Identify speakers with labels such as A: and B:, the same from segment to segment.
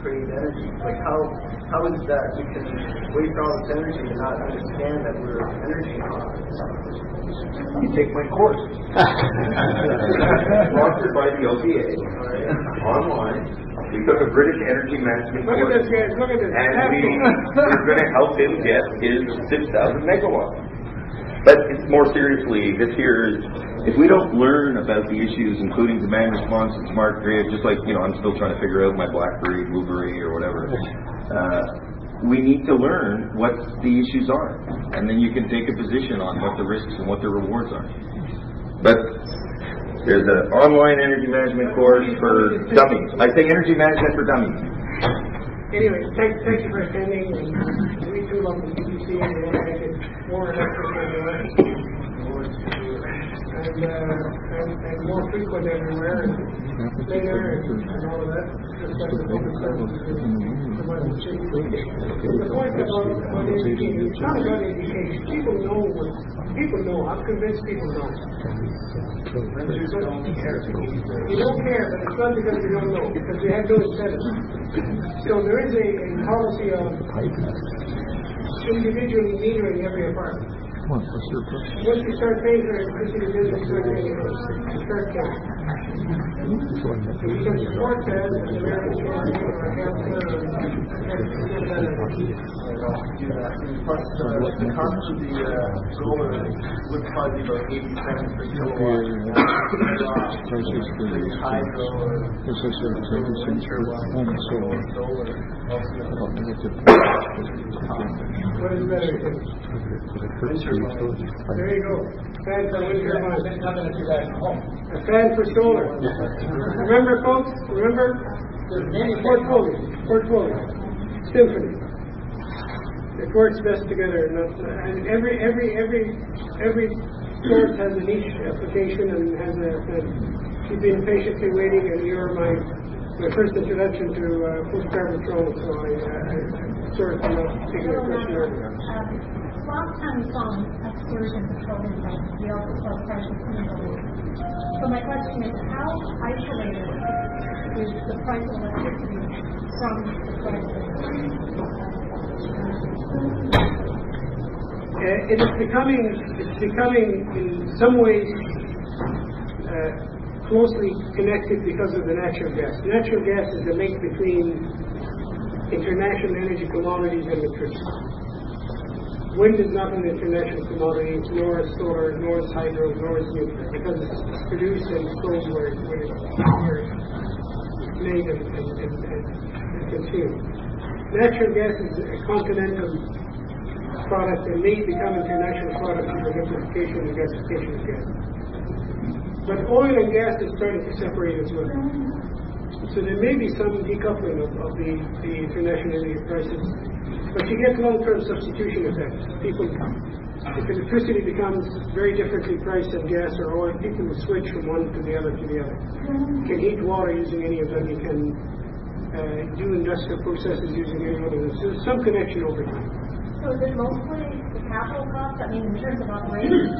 A: create energy. Like how is that we can waste all this energy and not understand that we're energy hogs?
B: You take my course. Sponsored by the OPA. Online. We took a British energy management course.
C: Look at this, guys. Look at this.
B: And we're going to help him get his 6,000 megawatts. But more seriously, this here is, if we don't learn about the issues, including demand response and smart grid, just like, I'm still trying to figure out my BlackBerry, Blueberry, or whatever, we need to learn what the issues are. And then you can take a position on what the risks and what the rewards are. But there's an online energy management course for dummies. I say energy management for dummies.
C: Anyway, thank you for attending. We too love the CBC and we want to make it more electric and more frequent everywhere and cleaner and all of that. Just like the public services the point about education, it's not about education. People know. I'm convinced people know. You don't care, but it's not because you don't know, because you have no incentive. So there is a policy of individually metering every apartment. Once you start paying for electricity bills, you start paying for it. Start paying. So you can support that and the American Charity or a health
A: The cost of the solar would probably be about 80 cents per kilowatt. Hydro or solar.
C: What is better? There you go. Fan for wind turbines. A fan for solar. Remember, folks? Portfolio. Symphony. It works best together. And every source has a niche application and has a. You've been patiently waiting, and you're my first introduction to post-carbon control. So I'm sorry for not taking a question earlier.
D: Last time we saw exclusion petroleum prices, we also saw prices in the Middle East. So my question is, how isolated is the price of electricity from the price of
C: it's becoming in some ways closely connected because of the natural gas. Natural gas is the link between international energy commodities and electricity. Wind is not an international commodity, nor is solar, nor is hydro, nor is nuclear, because it's produced and sold where it's made and consumed. Natural gas is a continental product and may become international product through the liquefaction and gasification of gas. But oil and gas is starting to separate as well. So there may be some decoupling of the international energy prices. But you get long-term substitution effects. If electricity becomes very differently priced than gas or oil, people will switch from one to the other. You can heat water using any of them. You can do industrial processes using any of them. So there's some connection over time.
D: So is it mostly the capital cost? I mean, in terms of operations,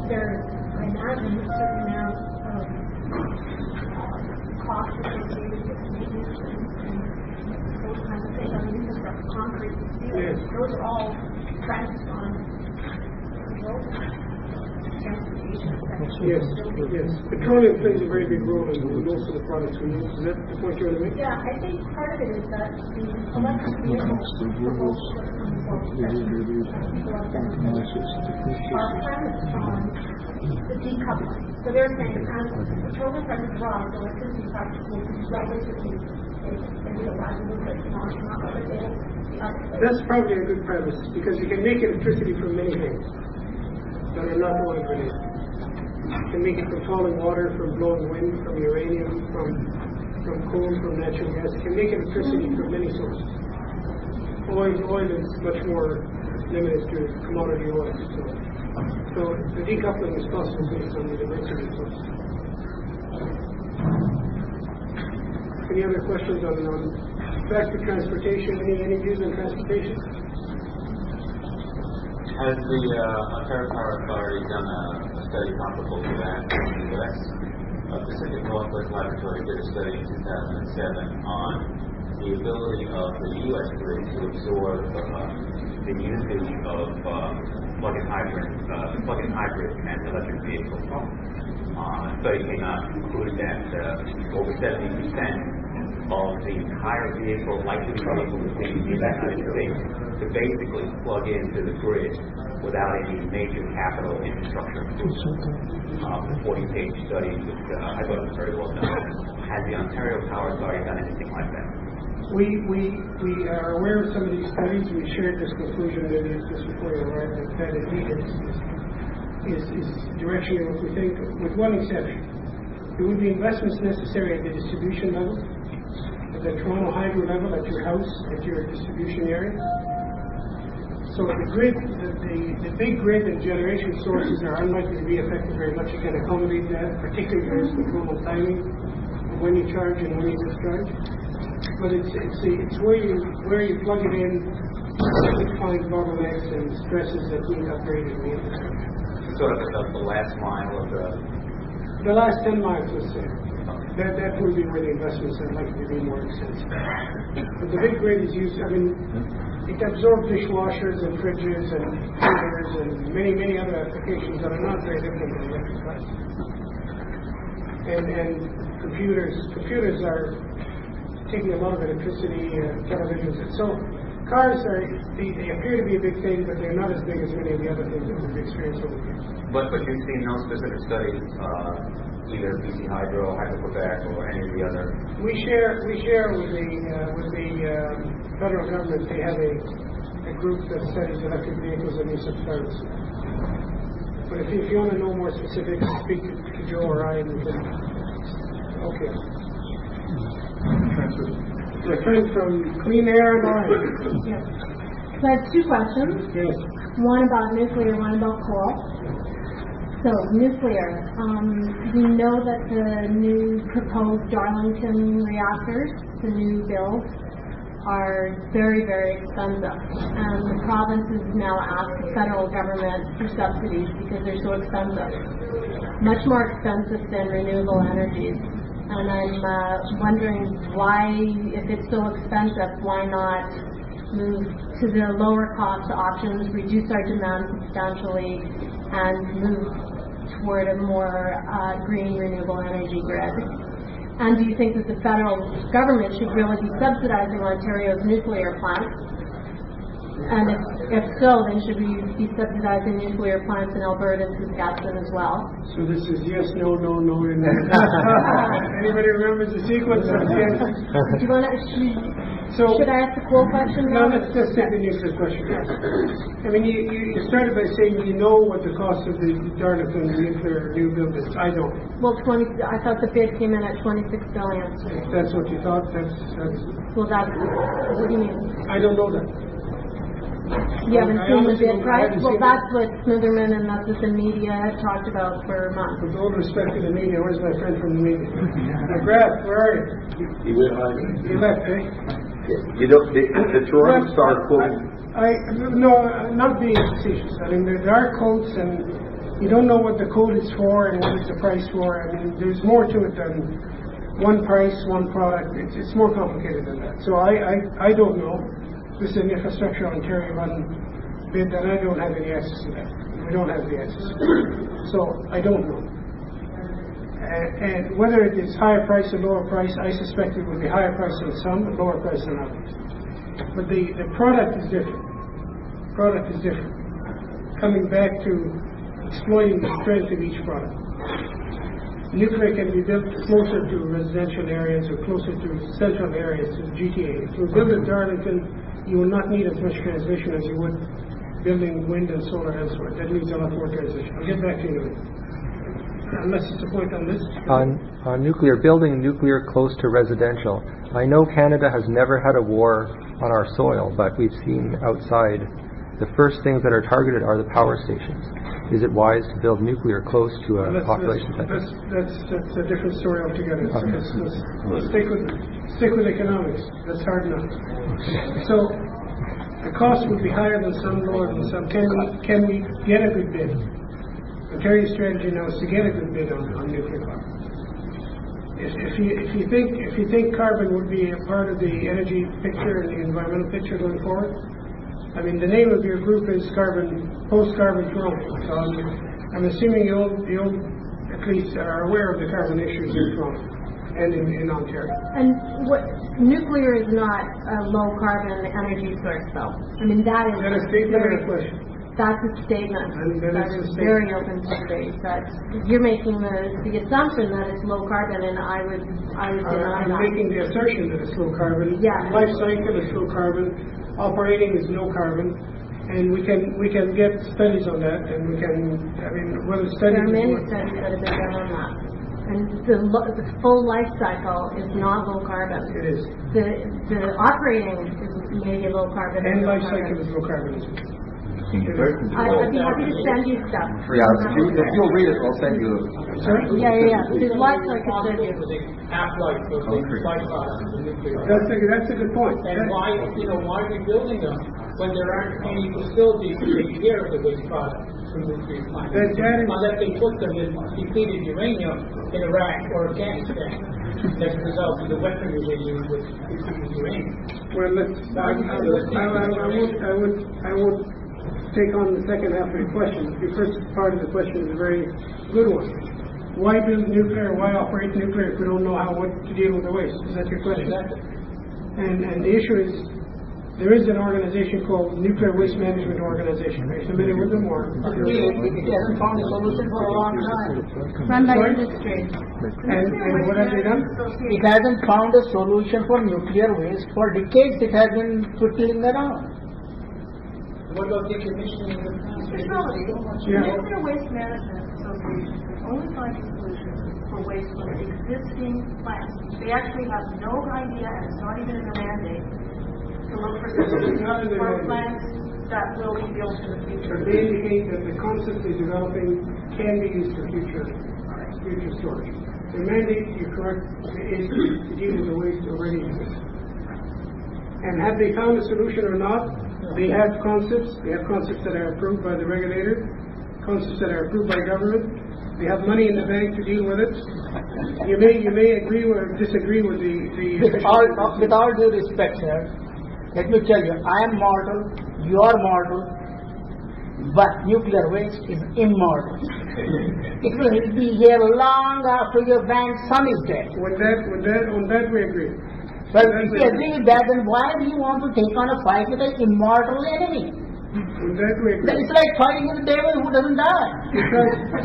D: there's, I imagine, a certain amount of cost associated with maintenance and those kinds of things. I mean, infrastructure, concrete, steel, those are all priced on transportation.
C: Yes. Petroleum plays a very big role in most of the products we use. Is that the point you're going to make?
D: Yeah, I think part of it is that the electric vehicles are premised on the decoupling. So they're saying as petroleum prices rise, electricity prices will be relatively
C: That's probably a good premise, because you can make electricity from many things that are not oil related. You can make it from falling water, from blowing wind, from uranium, from coal, from natural gas. You can make electricity from many sources. Oil is much more limited to commodity oil. So the decoupling is possible based on the diversity of sources. Any other questions on back to transportation? Any views on transportation?
E: Has the Ontario Power Authority done a study comparable to that in the U.S.? Pacific Northwest Laboratory did a study in 2007 on the ability of the U.S. grid to absorb the usage of plug-in hybrid and electric vehicles. A study came out and concluded that over 70% of the entire light duty vehicles in the United States to basically plug into the grid without any major capital infrastructure improvement. The 40-page study, which I thought was very well done. Has the Ontario Power Authority done anything like that?
C: We are aware of some of these studies. We shared this conclusion just before you arrived, that indeed is directionally what we think, with one exception. There would be investments necessary at the distribution level, at the Toronto Hydro level, at your house, at your distribution area. So the grid, the big grid and generation sources are unlikely to be affected very much. You can accommodate that, particularly if there's control of timing of when you charge and when you discharge. But it's where you plug it in that find bottlenecks and stresses that need upgraded in the infrastructure.
E: Sort of the last mile of
C: the last 10 miles, let's say. That will be where the investments are likely to be more extensive. But the big grid is used, it absorbs dishwashers and fridges and heaters and many other applications that are not very different than electric cars. And computers are taking a lot of electricity, televisions. So cars they appear to be a big thing, but they're not as big as many of the other things that we've experienced over the years.
E: But you've seen no specific studies, either BC Hydro, Hydro-Quebec, or any of the other. We share with the federal government. They have a group that studies electric vehicles and use of cars. But if you want to know more specifics, speak to Joe or I. Okay. My friend from Clean Air and Oil.
D: Yes. So I have two questions.
C: Yes.
D: One about nuclear, one about coal. So nuclear. We know that the new proposed Darlington reactors, the new builds, are very, very expensive. And the province has now asked the federal government for subsidies because they're so expensive. Much more expensive than renewable energies. And I'm wondering why, if it's so expensive, why not move to the lower cost options, reduce our demand substantially, and move toward a more green renewable energy grid? And do you think that the federal government should really be subsidizing Ontario's nuclear plants? And if so, then should we be subsidizing nuclear plants in Alberta and Saskatchewan as well?
C: So this is yes, no, no, no, and anybody remembers the sequence of yes?
D: Do you want to? Should I ask the coal question now?
C: No, let's just take the nuclear question. You started by saying you know what the cost of the Darlington nuclear new build is. I don't.
D: Well, I thought the bid came in at $26 billion.
C: If that's what you thought, that's.
D: Well, what do you mean?
C: I don't know that.
D: You haven't seen the bid price? Well, that's what Smitherman and that's what the media had talked about for months.
C: With all respect to the media, where's my friend from the media? McGrath, where are you? He left, eh?
B: The Toronto Star quoting.
C: No, not being facetious. There are codes, and you don't know what the code is for and what it's the price for. There's more to it than one price, one product. It's more complicated than that. So I don't know. This is an Infrastructure Ontario bid, and I don't have any access to that. We don't have the access. So I don't know. And whether it is higher price or lower price, I suspect it will be higher price than some, but lower price than others. But the product is different. Coming back to exploiting the strength of each product. Nuclear can be built closer to residential areas or closer to central areas, to GTA. If you build at Darlington, you will not need as much transmission as you would building wind and solar elsewhere. That needs a lot more transmission. I'll get back to you in a minute. Unless it's a point on this.
F: On nuclear, building nuclear close to residential. I know Canada has never had a war on our soil, but we've seen outside the first things that are targeted are the power stations. Is it wise to build nuclear close to a population center?
C: That's a different story altogether. Let's stick with economics. That's hard enough. So the cost would be higher than some, lower than some. Can we get a good bid? Ontario's strategy now is to get a good bid on nuclear power. if you think carbon would be a part of the energy picture and the environmental picture going forward, I mean, the name of your group is Post-Carbon Toronto. So I'm assuming you all at least are aware of the carbon issues in Toronto and in Ontario.
D: And nuclear is not a low carbon energy source, though. I mean, that is
C: a statement or a question?
D: That's a statement. That is very open to debate. That you're making the assumption that it's low carbon, and I would deny that.
C: I'm making the assertion that it's low carbon.
D: Yeah.
C: Life cycle is low carbon. Operating is low carbon. And we can get studies on that, and we can, I mean, whether studies...
D: There are many studies that have been done on that. And the full life cycle is not low carbon.
C: It is.
D: The operating is maybe low carbon.
C: And life cycle is low carbon.
D: I'd be happy to send you stuff.
F: Yeah, if you'll read it, I'll send you.
C: Sorry?
D: Yeah. The life cycle study.
G: Half-life of the byproducts of the nuclear.
C: That's a good point.
G: And why are we building them when there aren't any facilities to take care of the waste products from nuclear plants? Unless they put them in depleted uranium in Iraq or Afghanistan as a result of the weaponry they use with depleted uranium.
C: Well, I won't take on the second half of your question. The first part of the question is a very good one. Why build nuclear? Why operate nuclear if we don't know what to deal with the waste? Is that your question?
G: Exactly.
C: And the issue is, there is an organization called Nuclear Waste Management Organization. Are you familiar with them? Or
G: It hasn't found a solution for a long time.
D: Run by industry.
C: and what have they done?
G: It hasn't found a solution for nuclear waste. For decades it has been twiddling around. What about decommissioning the plants?
C: Yeah.
H: Nuclear Waste Management Association can only find solutions for waste from existing plants. They actually have no idea, and it's not even in their mandate, to look for solutions for plants that will be built in the future.
C: They indicate that the concept they're developing can be used for future storage. The mandate, you're correct, is to deal with the waste already existing. And have they found a solution or not? They have concepts. They have concepts that are approved by the regulator, concepts that are approved by government. They have money in the bank to deal with it. You may agree or disagree with the
G: With all due respect, sir, let me tell you, I am mortal, you are mortal, but nuclear waste is immortal. It will be here long after your bank son is dead.
C: On that we agree.
G: Well, if you agree with that, then why do you want to take on a fight with an immortal enemy?
C: On that we agree.
G: It's like fighting with the devil who doesn't die.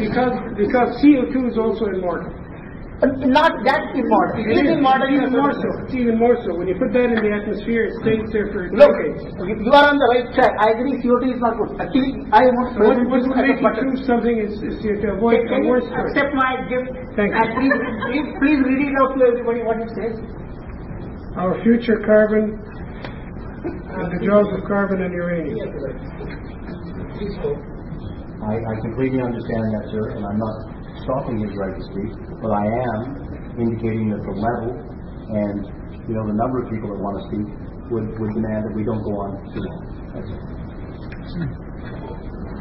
C: Because CO2 is also immortal.
G: Not that immortal. It is immortal even more so.
C: It's even more so. When you put that in the atmosphere, it stays there for
G: Look,
C: decades.
G: you are on the right track. I agree CO2 is not good. Actually, I want to
C: What would make you choose something is to avoid a worse story.
G: accept my gift.
C: Thank you.
G: And please read it out to everybody what it says.
C: Our future carbon and the jaws of carbon and uranium.
I: I completely understand that, sir, and I'm not stopping his right to speak, but I am indicating that the level and the number of people that want to speak would demand that we don't go on too long. That's it.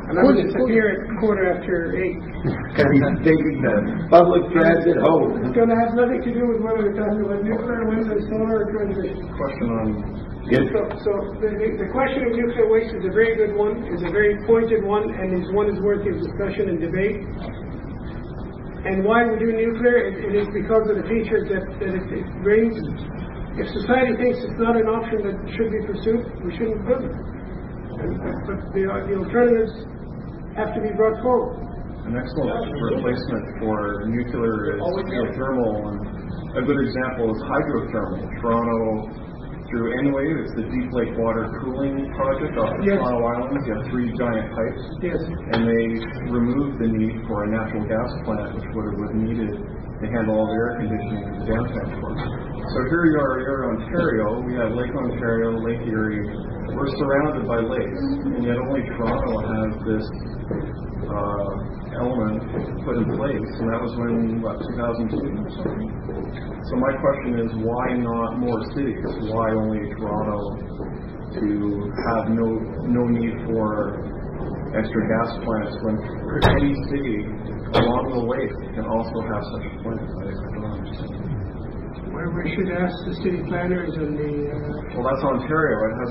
C: And I would disappear at 8:15.
B: Because he's taking the public transit home.
C: It's going to have nothing to do with whether we're talking about nuclear, wind, and solar, or transmission.
A: Question on
C: So the question of nuclear waste is a very good one, is a very pointed one, and is one is worthy of discussion and debate. And why we do nuclear, it is because of the features that it brings. If society thinks it's not an option that should be pursued, we shouldn't build it. But the alternatives have to be brought forward.
A: an excellent replacement for nuclear is geothermal, and a good example is hydrothermal. Toronto, through Enwave, it's the Deep Lake Water Cooling Project off the Toronto Islands. You have 3 giant pipes, and they removed the need for a natural gas plant, which would have been needed to handle all the air conditioning in the downtown core. So here you are in Ontario. We have Lake Ontario, Lake Erie. We're surrounded by lakes, and yet only Toronto has this element put in place, and that was when, 2002 or something. So my question is, why not more cities? Why only Toronto to have no need for extra gas plants when any city along the lake can also have such a plant? I don't understand.
C: We should ask the city planners and the
A: Well, that's Ontario. It has